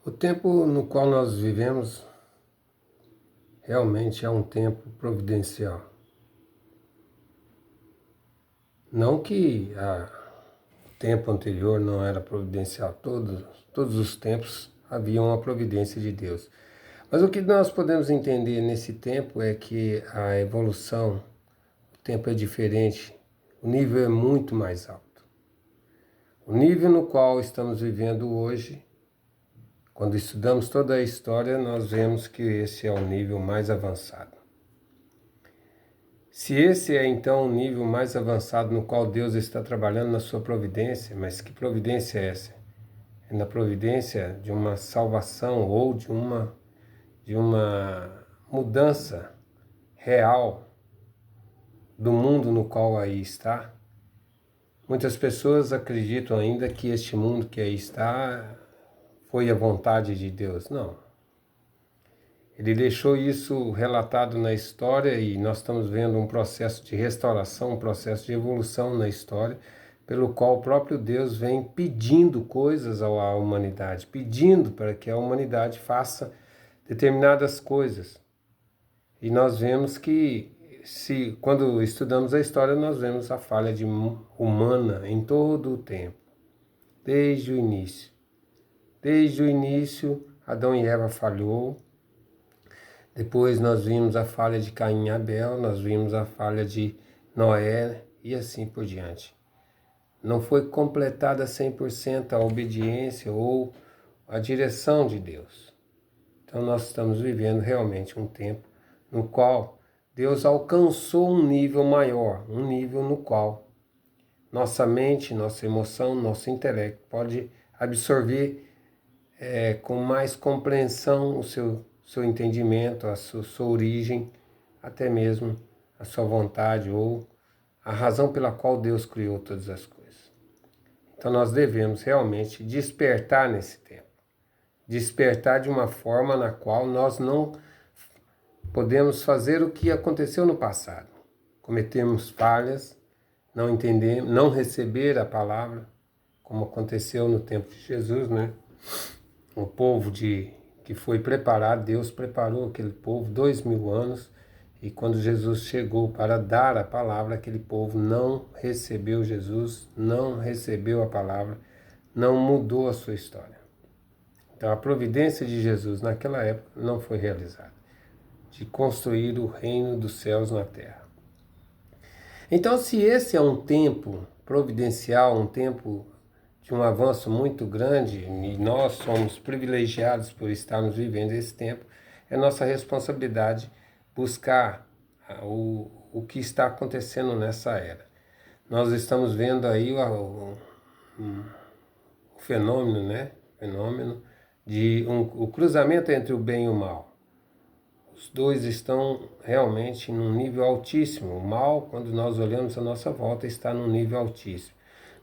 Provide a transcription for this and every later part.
O tempo no qual nós vivemos realmente é um tempo providencial. Não que o tempo anterior não era providencial, todos os tempos havia uma providência de Deus. Mas o que nós podemos entender nesse tempo é que a evolução, o tempo é diferente, o nível é muito mais alto. O nível no qual estamos vivendo hoje, quando estudamos toda a história, nós vemos que esse é o nível mais avançado. Se esse é então o nível mais avançado no qual Deus está trabalhando na sua providência, mas que providência é essa? É na providência de uma salvação ou de uma mudança real do mundo no qual aí está? Muitas pessoas acreditam ainda que este mundo que aí está foi a vontade de Deus. Não. Ele deixou isso relatado na história e nós estamos vendo um processo de restauração, um processo de evolução na história, pelo qual o próprio Deus vem pedindo coisas à humanidade, pedindo para que a humanidade faça determinadas coisas. E nós vemos que, quando estudamos a história, nós vemos a falha humana em todo o tempo, desde o início. Desde o início, Adão e Eva falhou. Depois nós vimos a falha de Caim e Abel, nós vimos a falha de Noé e assim por diante. Não foi completada 100% a obediência ou a direção de Deus. Então nós estamos vivendo realmente um tempo no qual Deus alcançou um nível maior, um nível no qual nossa mente, nossa emoção, nosso intelecto pode absorver com mais compreensão o seu entendimento, a sua origem, até mesmo a sua vontade ou a razão pela qual Deus criou todas as coisas. Então nós devemos realmente despertar nesse tempo. Despertar de uma forma na qual nós não podemos fazer o que aconteceu no passado. Cometemos falhas, não entendemos, não receber a palavra, como aconteceu no tempo de Jesus, né? O povo que foi preparado, Deus preparou aquele povo 2000 anos, e quando Jesus chegou para dar a palavra, aquele povo não recebeu Jesus, não recebeu a palavra, não mudou a sua história. Então a providência de Jesus naquela época não foi realizada, de construir o reino dos céus na terra. Então, se esse é um tempo providencial, um tempo de um avanço muito grande, e nós somos privilegiados por estarmos vivendo esse tempo, é nossa responsabilidade buscar o que está acontecendo nessa era. Nós estamos vendo aí o fenômeno, né? Fenômeno de o cruzamento entre o bem e o mal. Os dois estão realmente num nível altíssimo. O mal, quando nós olhamos à nossa volta, está num nível altíssimo.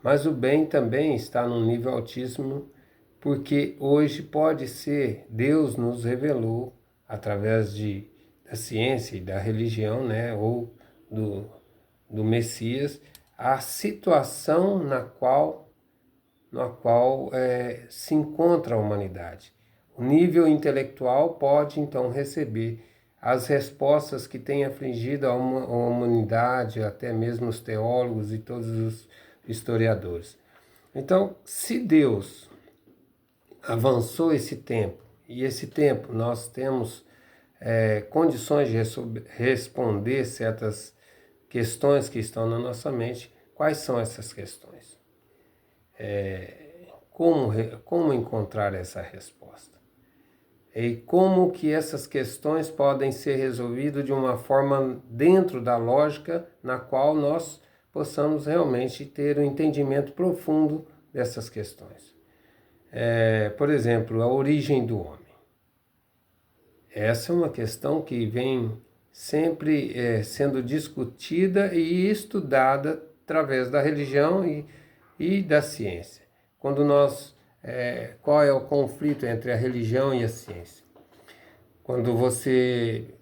Mas o bem também está num nível altíssimo, porque hoje pode ser, Deus nos revelou, através da ciência e da religião, né, ou do Messias, a situação na qual se encontra a humanidade. O nível intelectual pode então receber as respostas que têm afligido a humanidade, até mesmo os teólogos e todos os historiadores. Então, se Deus avançou esse tempo, e esse tempo nós temos condições de responder certas questões que estão na nossa mente, quais são essas questões? Como encontrar essa resposta? E como que essas questões podem ser resolvidas de uma forma dentro da lógica na qual nós possamos realmente ter um entendimento profundo dessas questões. Por exemplo, a origem do homem. Essa é uma questão que vem sempre sendo discutida e estudada através da religião e da ciência. Qual é o conflito entre a religião e a ciência? Quando você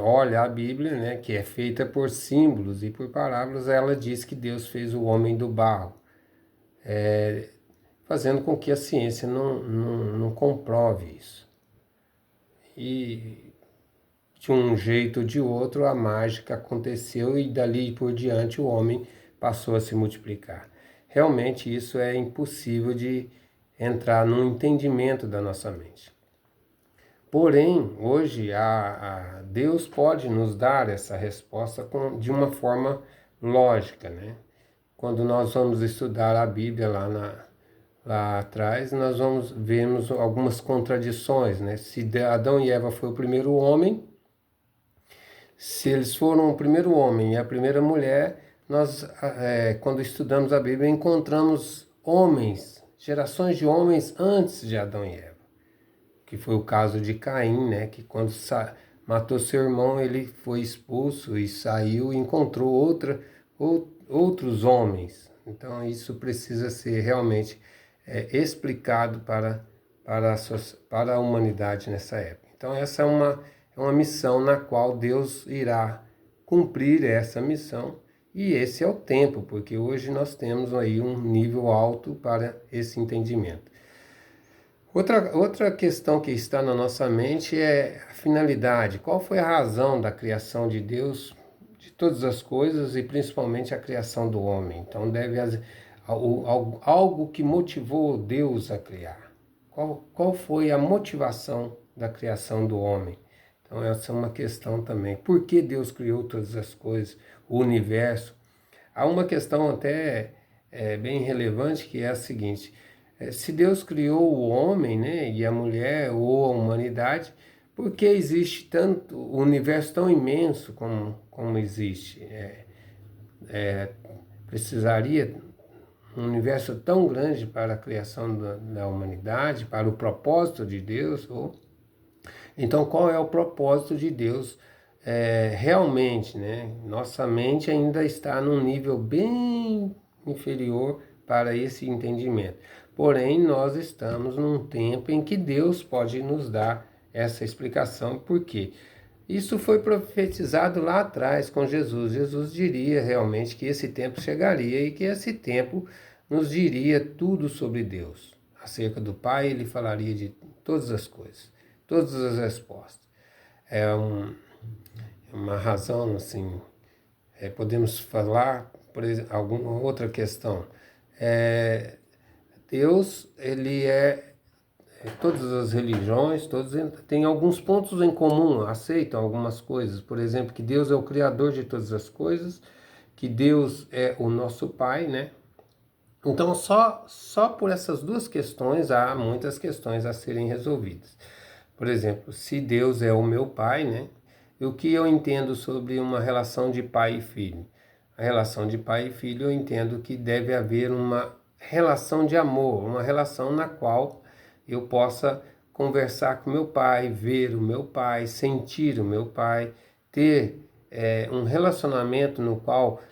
olha a Bíblia, né, que é feita por símbolos e por parábolas, ela diz que Deus fez o homem do barro. fazendo com que a ciência não comprove isso. E de um jeito ou de outro a mágica aconteceu e dali por diante o homem passou a se multiplicar. Realmente isso é impossível de entrar num entendimento da nossa mente. Porém, hoje Deus pode nos dar essa resposta de uma forma lógica, né? Quando nós vamos estudar a Bíblia lá atrás, nós vemos algumas contradições, né? Se Adão e Eva foi o primeiro homem, se eles foram o primeiro homem e a primeira mulher, nós, quando estudamos a Bíblia, encontramos homens, gerações de homens antes de Adão e Eva, que foi o caso de Caim, né? Que quando matou seu irmão, ele foi expulso e saiu e encontrou outros homens. Então isso precisa ser realmente explicado para a humanidade nessa época. Então essa é uma missão na qual Deus irá cumprir essa missão, e esse é o tempo, porque hoje nós temos aí um nível alto para esse entendimento. Outra questão que está na nossa mente é a finalidade. Qual foi a razão da criação de Deus, de todas as coisas e principalmente a criação do homem? Então deve haver algo que motivou Deus a criar. Qual foi a motivação da criação do homem? Então essa é uma questão também. Por que Deus criou todas as coisas, o universo? Há uma questão até bem relevante que é a seguinte: se Deus criou o homem, né, e a mulher ou a humanidade, por que existe tanto o universo tão imenso como existe? Precisaria um universo tão grande para a criação da humanidade, para o propósito de Deus? Então, qual é o propósito de Deus realmente, né? Nossa mente ainda está num nível bem inferior para esse entendimento. Porém, nós estamos num tempo em que Deus pode nos dar essa explicação. Por quê? Isso foi profetizado lá atrás com Jesus. Jesus diria realmente que esse tempo chegaria e que esse tempo nos diria tudo sobre Deus. Acerca do Pai, ele falaria de todas as coisas, todas as respostas. É uma razão, assim, podemos falar, por exemplo, alguma outra questão. Deus, ele todas as religiões, todos têm alguns pontos em comum, aceitam algumas coisas. Por exemplo, que Deus é o Criador de todas as coisas, que Deus é o nosso Pai, né? Então, só por essas duas questões, há muitas questões a serem resolvidas. Por exemplo, se Deus é o meu Pai, né? E o que eu entendo sobre uma relação de pai e filho? A relação de pai e filho, eu entendo que deve haver uma relação de amor, uma relação na qual eu possa conversar com meu pai, ver o meu pai, sentir o meu pai, ter um relacionamento no qual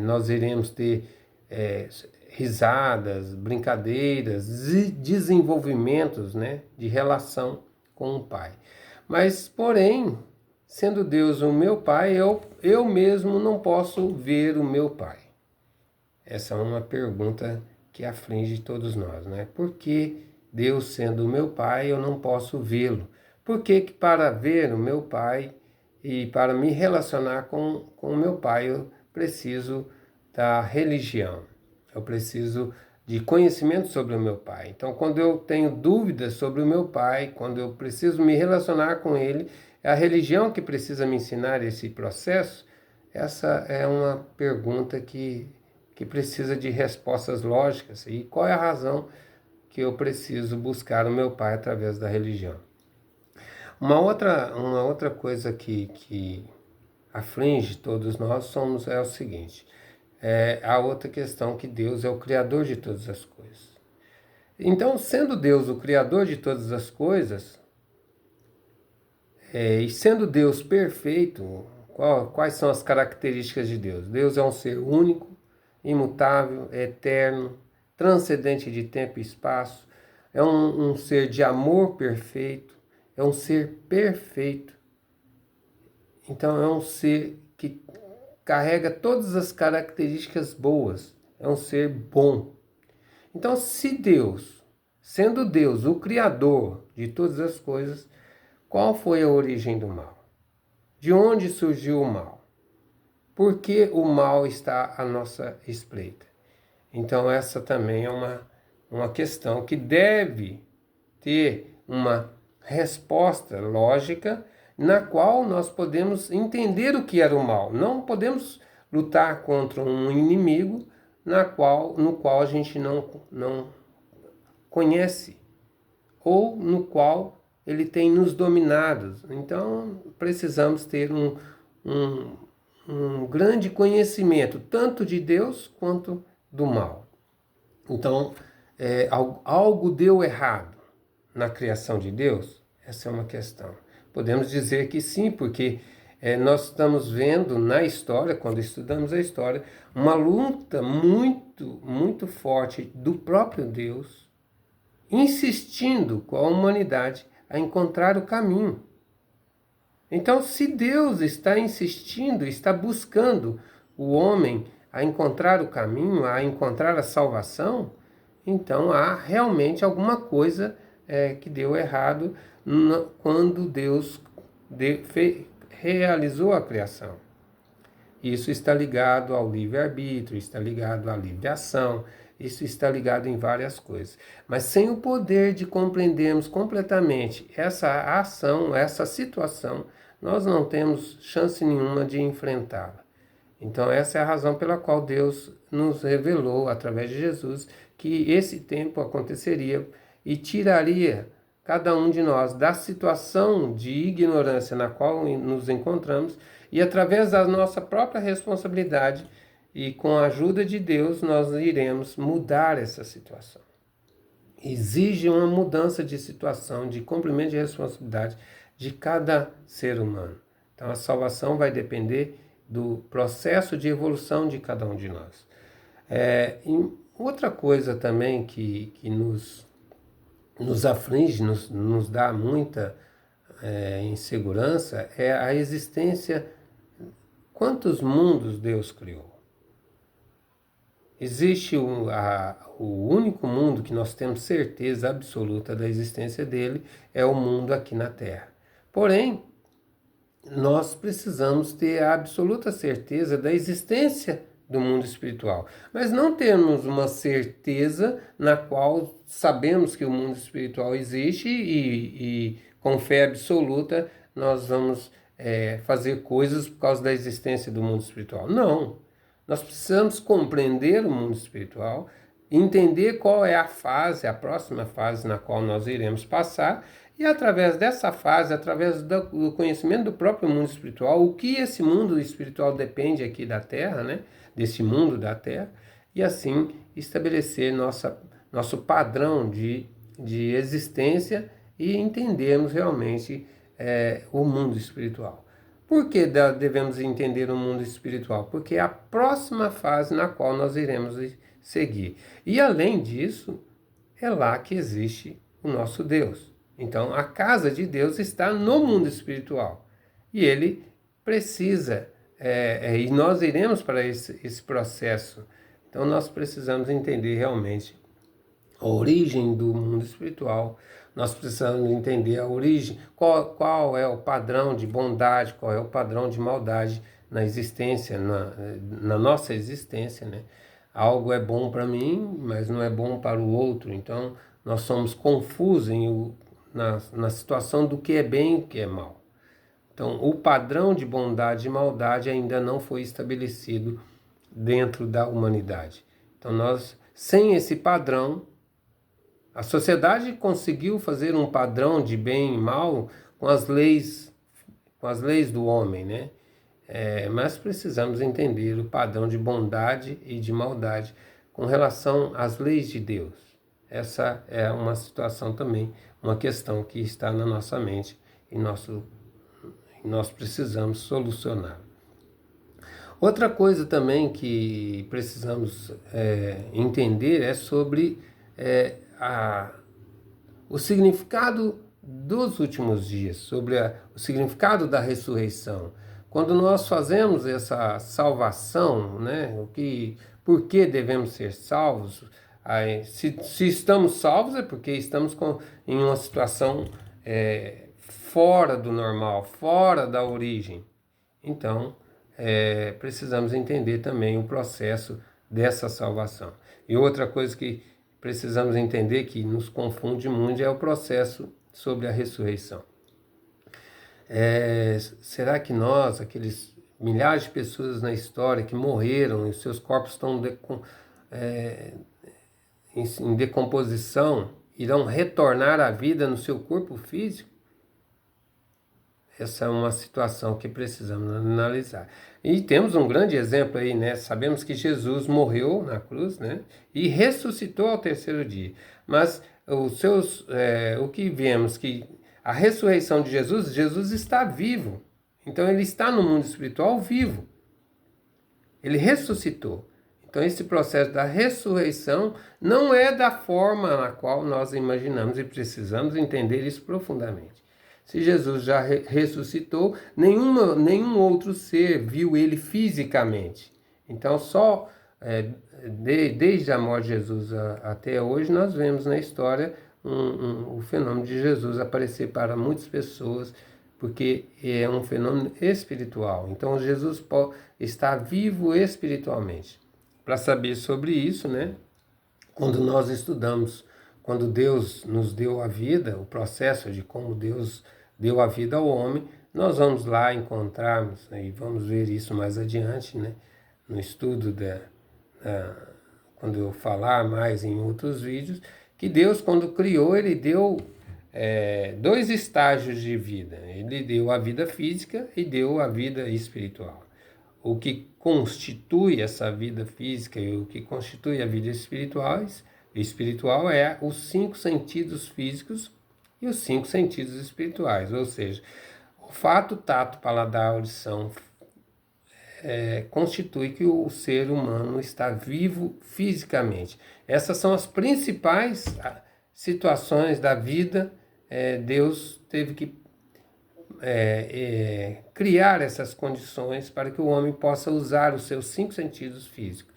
nós iremos ter risadas, brincadeiras, desenvolvimentos, né, de relação com o pai. Mas, porém, sendo Deus o meu pai, eu mesmo não posso ver o meu pai. Essa é uma pergunta que aflige todos nós, né? Por que Deus, sendo o meu pai, eu não posso vê-lo? Por que para ver o meu pai e para me relacionar com o meu pai, eu preciso da religião? Eu preciso de conhecimento sobre o meu pai. Então, quando eu tenho dúvidas sobre o meu pai, quando eu preciso me relacionar com ele, é a religião que precisa me ensinar esse processo? Essa é uma pergunta que precisa de respostas lógicas. E qual é a razão que eu preciso buscar o meu pai através da religião? Uma outra coisa que aflige todos nós é o seguinte: a outra questão que Deus é o Criador de todas as coisas. Então, sendo Deus o Criador de todas as coisas, e sendo Deus perfeito, quais são as características de Deus? Deus é um ser único, imutável, eterno, transcendente de tempo e espaço, é um ser de amor perfeito, é um ser perfeito. Então é um ser que carrega todas as características boas, é um ser bom. Então, se Deus, sendo Deus o Criador de todas as coisas, qual foi a origem do mal? De onde surgiu o mal? Por que o mal está à nossa espreita? Então, essa também é uma questão que deve ter uma resposta lógica na qual nós podemos entender o que era o mal. Não podemos lutar contra um inimigo no qual a gente não conhece ou no qual ele tem nos dominado. Então, precisamos ter um grande conhecimento, tanto de Deus quanto do mal. Então, algo deu errado na criação de Deus? Essa é uma questão. Podemos dizer que sim, porque nós estamos vendo na história, quando estudamos a história, uma luta muito, muito forte do próprio Deus, insistindo com a humanidade a encontrar o caminho. Então, se Deus está insistindo, está buscando o homem a encontrar o caminho, a encontrar a salvação, então há realmente alguma coisa que deu errado quando Deus realizou a criação. Isso está ligado ao livre-arbítrio, está ligado à livre ação, isso está ligado em várias coisas. Mas sem o poder de compreendermos completamente essa ação, essa situação, nós não temos chance nenhuma de enfrentá-la. Então essa é a razão pela qual Deus nos revelou, através de Jesus, que esse tempo aconteceria e tiraria cada um de nós da situação de ignorância na qual nos encontramos e através da nossa própria responsabilidade e com a ajuda de Deus nós iremos mudar essa situação. Exige uma mudança de situação, de cumprimento de responsabilidade de cada ser humano. Então a salvação vai depender do processo de evolução de cada um de nós. Outra coisa também que nos aflige, nos dá muita insegurança é a existência. Quantos mundos Deus criou? Existe o único mundo que nós temos certeza absoluta da existência dele, é o mundo aqui na Terra. Porém, nós precisamos ter a absoluta certeza da existência do mundo espiritual. Mas não temos uma certeza na qual sabemos que o mundo espiritual existe e com fé absoluta nós vamos fazer coisas por causa da existência do mundo espiritual. Não. Nós precisamos compreender o mundo espiritual, entender qual é a próxima fase na qual nós iremos passar, e através dessa fase, através do conhecimento do próprio mundo espiritual, o que esse mundo espiritual depende aqui da Terra, né? Desse mundo da Terra, e assim estabelecer nosso padrão de existência e entendermos realmente o mundo espiritual. Por que devemos entender o mundo espiritual? Porque é a próxima fase na qual nós iremos seguir. E além disso, é lá que existe o nosso Deus. Então, a casa de Deus está no mundo espiritual. E ele precisa, e nós iremos para esse processo. Então, nós precisamos entender realmente a origem do mundo espiritual. Nós precisamos entender a origem, qual é o padrão de bondade, qual é o padrão de maldade na existência, na nossa existência, né? Algo é bom para mim, mas não é bom para o outro. Então, nós somos confusos na situação do que é bem e o que é mal. Então, o padrão de bondade e maldade ainda não foi estabelecido dentro da humanidade. Então, sem esse padrão, a sociedade conseguiu fazer um padrão de bem e mal com as leis do homem, né? Mas precisamos entender o padrão de bondade e de maldade com relação às leis de Deus. Essa é uma situação também, uma questão que está na nossa mente e nós precisamos solucionar. Outra coisa também que precisamos entender é sobre o significado dos últimos dias, sobre o significado da ressurreição. Quando nós fazemos essa salvação, né, por que devemos ser salvos, Aí, se estamos salvos é porque estamos em uma situação fora do normal, fora da origem. Então, precisamos entender também o processo dessa salvação. E outra coisa que precisamos entender, que nos confunde muito, é o processo sobre a ressurreição. Será que nós, aqueles milhares de pessoas na história que morreram e seus corpos estão em decomposição, irão retornar à vida no seu corpo físico? Essa é uma situação que precisamos analisar. E temos um grande exemplo aí, né? Sabemos que Jesus morreu na cruz, né? E ressuscitou ao terceiro dia. Mas o que vemos que a ressurreição de Jesus, Jesus está vivo. Então ele está no mundo espiritual vivo. Ele ressuscitou. Então esse processo da ressurreição não é da forma na qual nós imaginamos e precisamos entender isso profundamente. Se Jesus já ressuscitou, nenhum outro ser viu ele fisicamente. Então, só desde a morte de Jesus até hoje, nós vemos na história o fenômeno de Jesus aparecer para muitas pessoas, porque é um fenômeno espiritual. Então, Jesus está vivo espiritualmente. Para saber sobre isso, né? Quando nós estudamos, quando Deus nos deu a vida, o processo de como Deus deu a vida ao homem, nós vamos lá encontrarmos, né, e vamos ver isso mais adiante, né, no estudo, quando eu falar mais em outros vídeos, que Deus, quando criou, ele deu 2 estágios de vida. Ele deu a vida física e deu a vida espiritual. O que constitui essa vida física e o que constitui a vida espiritual é os 5 sentidos físicos e os 5 sentidos espirituais, ou seja, o fato, tato, paladar, audição, constitui que o ser humano está vivo fisicamente. Essas são as principais situações da vida. Deus teve que criar essas condições para que o homem possa usar os seus 5 sentidos físicos.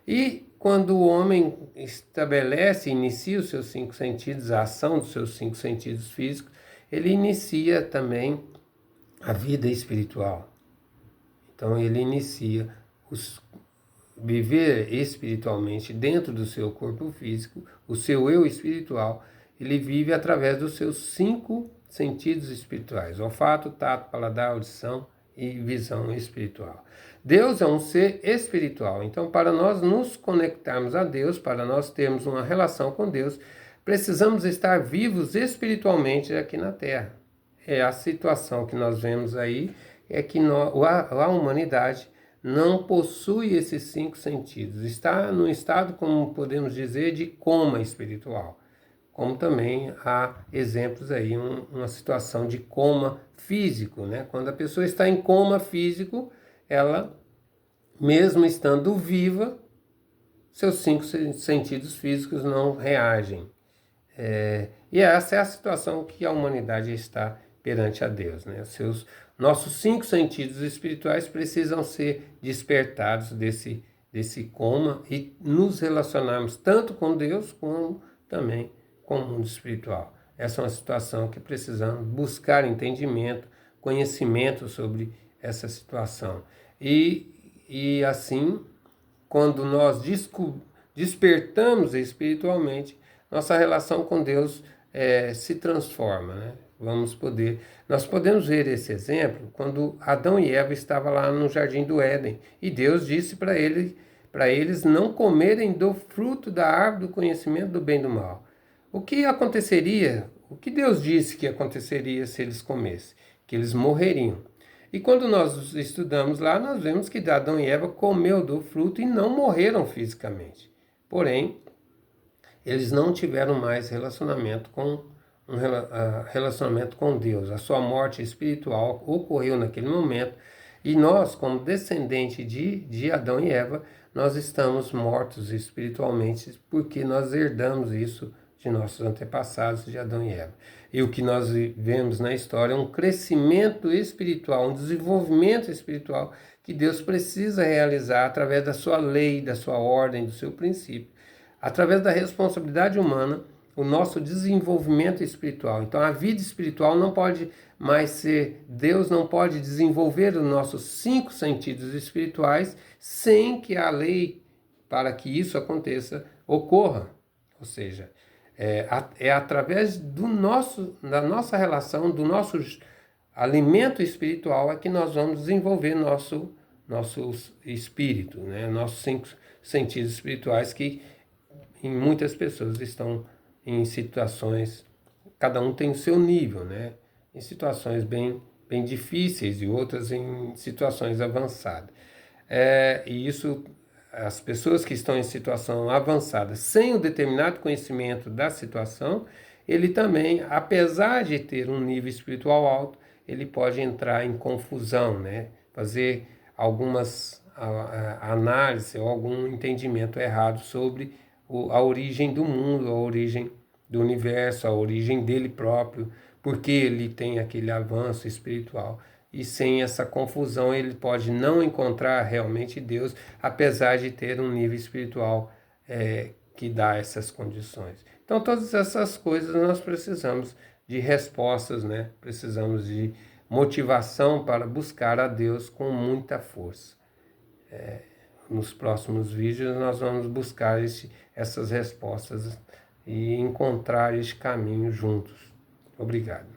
E quando o homem estabelece, inicia os seus 5 sentidos, a ação dos seus 5 sentidos físicos, ele inicia também a vida espiritual. Então ele inicia viver espiritualmente dentro do seu corpo físico, o seu eu espiritual, ele vive através dos seus 5 sentidos espirituais: olfato, tato, paladar, audição e visão espiritual. Deus é um ser espiritual, então para nós nos conectarmos a Deus, para nós termos uma relação com Deus, precisamos estar vivos espiritualmente aqui na Terra. A situação que nós vemos aí é que a humanidade não possui esses 5 sentidos, está num estado, como podemos dizer, de coma espiritual. Como também há exemplos aí, uma situação de coma físico, né? Quando a pessoa está em coma físico, ela, mesmo estando viva, seus 5 sentidos físicos não reagem. E essa é a situação que a humanidade está perante a Deus, né? Nossos 5 sentidos espirituais precisam ser despertados desse coma e nos relacionarmos tanto com Deus como também com o mundo espiritual. Essa é uma situação que precisamos buscar entendimento, conhecimento sobre essa situação. E assim, quando nós despertamos espiritualmente, nossa relação com Deus se transforma, né? Nós podemos ver esse exemplo quando Adão e Eva estavam lá no Jardim do Éden e Deus disse para eles não comerem do fruto da árvore do conhecimento do bem e do mal. O que aconteceria? O que Deus disse que aconteceria se eles comessem? Que eles morreriam. E quando nós estudamos lá, nós vemos que Adão e Eva comeu do fruto e não morreram fisicamente. Porém, eles não tiveram mais relacionamento com Deus. A sua morte espiritual ocorreu naquele momento. E nós, como descendente de Adão e Eva, nós estamos mortos espiritualmente porque nós herdamos isso de nossos antepassados, de Adão e Eva. E o que nós vemos na história é um crescimento espiritual, um desenvolvimento espiritual que Deus precisa realizar através da sua lei, da sua ordem, do seu princípio, através da responsabilidade humana, o nosso desenvolvimento espiritual. Então a vida espiritual não pode mais ser, Deus não pode desenvolver os nossos 5 sentidos espirituais sem que a lei para que isso aconteça ocorra. Ou seja, é através da nossa relação, do nosso alimento espiritual é que nós vamos desenvolver nosso espírito, né? Nossos 5 sentidos espirituais que em muitas pessoas estão em situações, cada um tem o seu nível, né? Em situações bem difíceis e outras em situações avançadas. E isso, as pessoas que estão em situação avançada, sem o determinado conhecimento da situação, ele também, apesar de ter um nível espiritual alto, ele pode entrar em confusão, né? Fazer algumas análises ou algum entendimento errado sobre a origem do mundo, a origem do universo, a origem dele próprio, porque ele tem aquele avanço espiritual. E sem essa confusão ele pode não encontrar realmente Deus, apesar de ter um nível espiritual que dá essas condições. Então todas essas coisas nós precisamos de respostas, né? Precisamos de motivação para buscar a Deus com muita força. Nos próximos vídeos nós vamos buscar essas respostas e encontrar este caminho juntos. Obrigado.